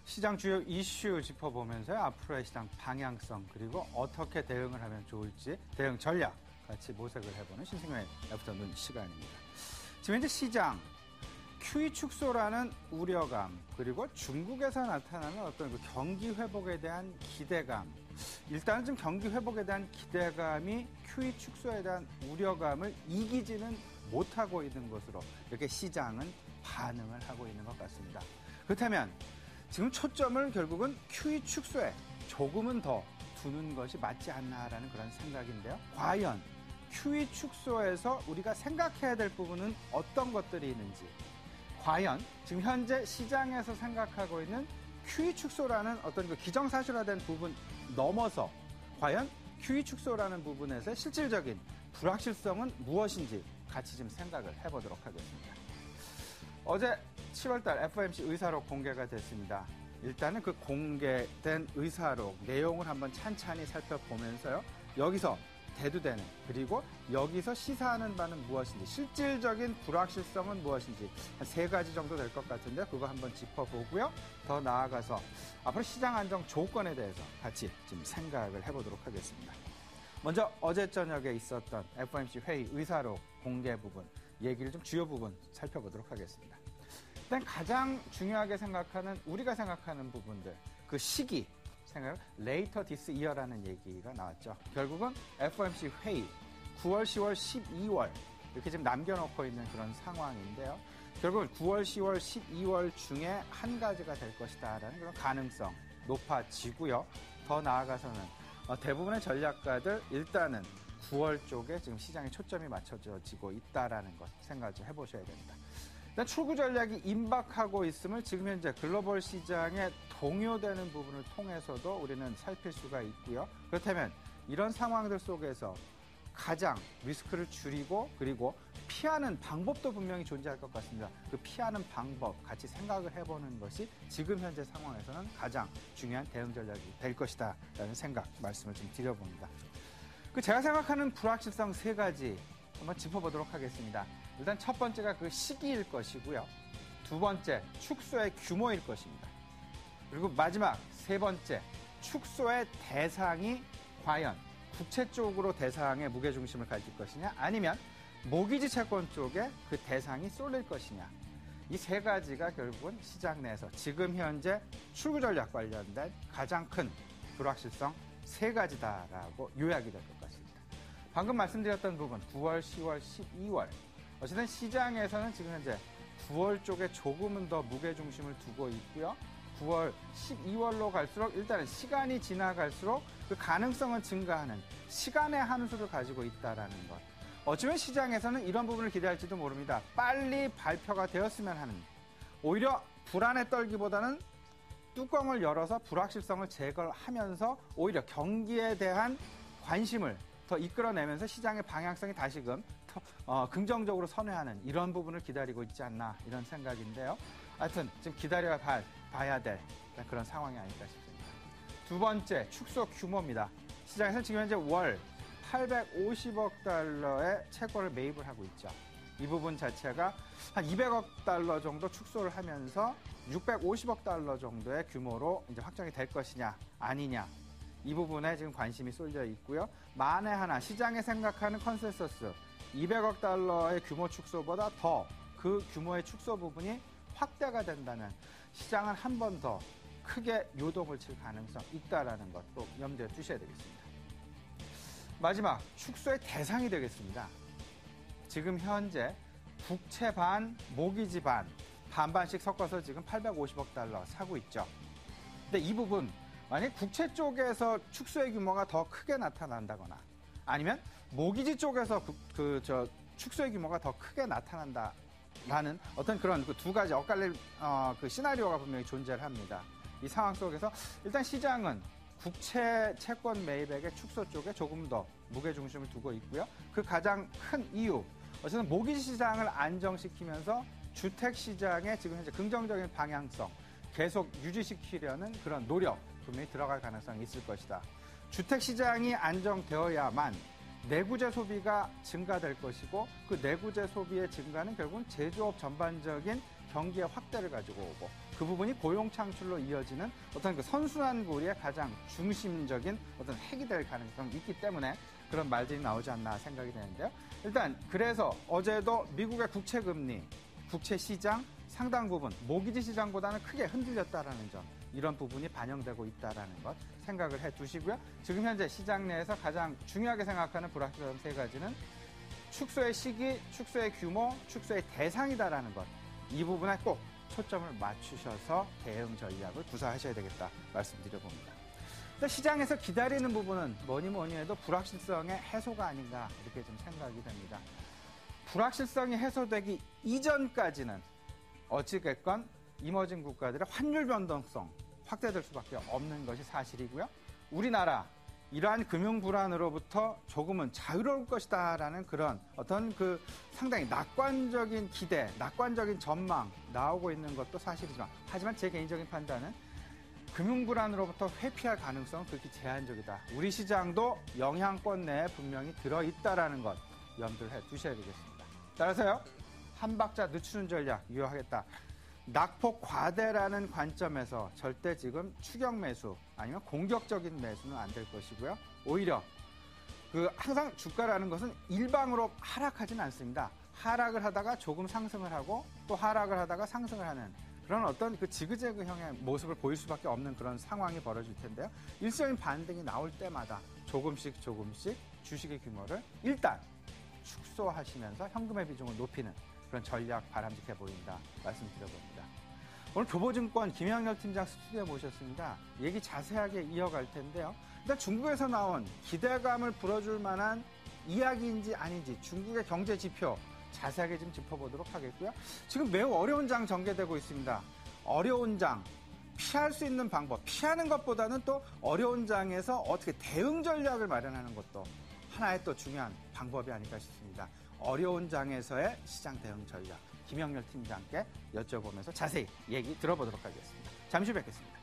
시장 주요 이슈 짚어보면서 앞으로의 시장 방향성 그리고 어떻게 대응을 하면 좋을지 대응 전략 같이 모색을 해보는 신승현의 애프터눈 시간입니다. 지금 현재 시장 QE 축소라는 우려감 그리고 중국에서 나타나는 어떤 그 경기 회복에 대한 기대감, 일단은 좀 경기 회복에 대한 기대감이 QE 축소에 대한 우려감을 이기지는 못하고 있는 것으로 이렇게 시장은 반응을 하고 있는 것 같습니다. 그렇다면 지금 초점을 결국은 QE 축소에 조금은 더 두는 것이 맞지 않나라는 그런 생각인데요. 과연 QE 축소에서 우리가 생각해야 될 부분은 어떤 것들이 있는지, 과연 지금 현재 시장에서 생각하고 있는 QE 축소라는 어떤 그 기정사실화된 부분 넘어서 과연 QE 축소라는 부분에서 실질적인 불확실성은 무엇인지 같이 좀 생각을 해보도록 하겠습니다. 어제 7월달 FOMC 의사록 공개가 됐습니다. 일단은 그 공개된 의사록 내용을 한번 찬찬히 살펴보면서요. 여기서 대두되는 그리고 여기서 시사하는 바는 무엇인지 실질적인 불확실성은 무엇인지 한 3가지 정도 될 것 같은데 그거 한번 짚어보고요. 더 나아가서 앞으로 시장 안정 조건에 대해서 같이 좀 생각을 해보도록 하겠습니다. 먼저 어제 저녁에 있었던 FOMC 회의 의사록 공개 부분 얘기를 좀 주요 부분 살펴보도록 하겠습니다. 일단 가장 중요하게 생각하는 우리가 생각하는 부분들 그 시기 생각을 later this year라는 얘기가 나왔죠. 결국은 FOMC 회의 9월, 10월, 12월 이렇게 지금 남겨놓고 있는 그런 상황인데요. 결국은 9월, 10월, 12월 중에 한 가지가 될 것이다라는 그런 가능성 높아지고요. 더 나아가서는 대부분의 전략가들 일단은 9월 쪽에 지금 시장에 초점이 맞춰지고 있다라는 것 생각을 좀 해보셔야 됩니다. 일단 출구 전략이 임박하고 있음을 지금 현재 글로벌 시장에 동요되는 부분을 통해서도 우리는 살필 수가 있고요. 그렇다면 이런 상황들 속에서 가장 리스크를 줄이고 그리고 피하는 방법도 분명히 존재할 것 같습니다. 그 피하는 방법 같이 생각을 해보는 것이 지금 현재 상황에서는 가장 중요한 대응 전략이 될 것이다라는 생각 말씀을 좀 드려봅니다. 제가 생각하는 불확실성 3가지 한번 짚어보도록 하겠습니다. 일단 첫 번째가 그 시기일 것이고요. 두 번째, 축소의 규모일 것입니다. 그리고 마지막, 3번째, 축소의 대상이 과연 국채 쪽으로 대상의 무게중심을 가질 것이냐 아니면 모기지 채권 쪽에 그 대상이 쏠릴 것이냐. 이 3가지가 결국은 시장 내에서 지금 현재 출구 전략 관련된 가장 큰 불확실성 3가지다라고 요약이 될 것 같습니다. 방금 말씀드렸던 부분 9월, 10월, 12월 어쨌든 시장에서는 지금 현재 9월 쪽에 조금은 더 무게중심을 두고 있고요. 9월, 12월로 갈수록 일단은 시간이 지나갈수록 그 가능성은 증가하는 시간의 한 수를 가지고 있다는 것. 어쩌면 시장에서는 이런 부분을 기대할지도 모릅니다. 빨리 발표가 되었으면 하는 오히려 불안에 떨기보다는 뚜껑을 열어서 불확실성을 제거하면서 오히려 경기에 대한 관심을 더 이끌어내면서 시장의 방향성이 다시금 긍정적으로 선회하는 이런 부분을 기다리고 있지 않나 이런 생각인데요. 하여튼 지금 기다려봐야 될 그런 상황이 아닐까 싶습니다. 두 번째, 축소 규모입니다. 시장에서는 지금 현재 월 850억 달러의 채권을 매입을 하고 있죠. 이 부분 자체가 한 200억 달러 정도 축소를 하면서 650억 달러 정도의 규모로 이제 확정이 될 것이냐 아니냐. 이 부분에 지금 관심이 쏠려 있고요. 만에 하나 시장에 생각하는 컨센서스 200억 달러의 규모 축소보다 더 그 규모의 축소 부분이 확대가 된다면 시장은 한 번 더 크게 요동을 칠 가능성 있다라는 것도 염두에 두셔야 되겠습니다. 마지막, 축소의 대상이 되겠습니다. 지금 현재 국채 반, 모기지 반, 반반씩 섞어서 지금 850억 달러 사고 있죠. 근데 이 부분 만약 국채 쪽에서 축소의 규모가 더 크게 나타난다거나 아니면 모기지 쪽에서 축소의 규모가 더 크게 나타난다라는 어떤 그런 그 2가지 엇갈릴 그 시나리오가 분명히 존재를 합니다. 이 상황 속에서 일단 시장은 국채 채권 매입액의 축소 쪽에 조금 더 무게중심을 두고 있고요. 그 가장 큰 이유, 어쨌든 모기지 시장을 안정시키면서 주택 시장의 지금 현재 긍정적인 방향성 계속 유지시키려는 그런 노력 분명히 들어갈 가능성이 있을 것이다. 주택 시장이 안정되어야만 내구재 소비가 증가될 것이고 그 내구재 소비의 증가는 결국은 제조업 전반적인 경기의 확대를 가지고 오고 그 부분이 고용 창출로 이어지는 어떤 그 선순환 고리의 가장 중심적인 어떤 핵이 될 가능성이 있기 때문에 그런 말들이 나오지 않나 생각이 되는데요. 일단 그래서 어제도 미국의 국채금리, 국채시장 상당 부분 모기지 시장보다는 크게 흔들렸다라는 점, 이런 부분이 반영되고 있다라는 것 생각을 해두시고요. 지금 현재 시장 내에서 가장 중요하게 생각하는 불확실성 세 가지는 축소의 시기, 축소의 규모, 축소의 대상이다라는 것. 이 부분에 꼭 초점을 맞추셔서 대응 전략을 구사하셔야 되겠다 말씀드려봅니다. 시장에서 기다리는 부분은 뭐니 해도 불확실성의 해소가 아닌가 이렇게 좀 생각이 됩니다. 불확실성이 해소되기 이전까지는 어찌됐건 이머징 국가들의 환율 변동성 확대될 수밖에 없는 것이 사실이고요. 우리나라 이러한 금융 불안으로부터 조금은 자유로울 것이다라는 그런 어떤 그 상당히 낙관적인 기대, 낙관적인 전망 나오고 있는 것도 사실이지만, 하지만 제 개인적인 판단은 금융 불안으로부터 회피할 가능성은 극히 제한적이다. 우리 시장도 영향권 내에 분명히 들어있다라는 것 염두를 해 두셔야 되겠습니다. 따라서요, 한 박자 늦추는 전략 유효하겠다. 낙폭 과대라는 관점에서 절대 지금 추격 매수 아니면 공격적인 매수는 안 될 것이고요. 오히려 항상 주가라는 것은 일방으로 하락하지는 않습니다. 하락을 하다가 조금 상승을 하고 또 하락을 하다가 상승을 하는 그런 어떤 그 지그재그형의 모습을 보일 수밖에 없는 그런 상황이 벌어질 텐데요. 일시적인 반등이 나올 때마다 조금씩 주식의 규모를 일단 축소하시면서 현금의 비중을 높이는 그런 전략 바람직해 보인다 말씀드려봅니다. 오늘 교보증권 김영렬 팀장 스튜디오에 모셨습니다. 얘기 자세하게 이어갈 텐데요. 일단 중국에서 나온 기대감을 불어줄 만한 이야기인지 아닌지 중국의 경제 지표 자세하게 좀 짚어보도록 하겠고요. 지금 매우 어려운 장 전개되고 있습니다. 어려운 장, 피할 수 있는 방법, 피하는 것보다는 또 어려운 장에서 어떻게 대응 전략을 마련하는 것도 하나의 또 중요한 방법이 아닐까 싶습니다. 어려운 장에서의 시장 대응 전략, 김영렬 팀장께 여쭤보면서 자세히 얘기 들어보도록 하겠습니다. 잠시 뵙겠습니다.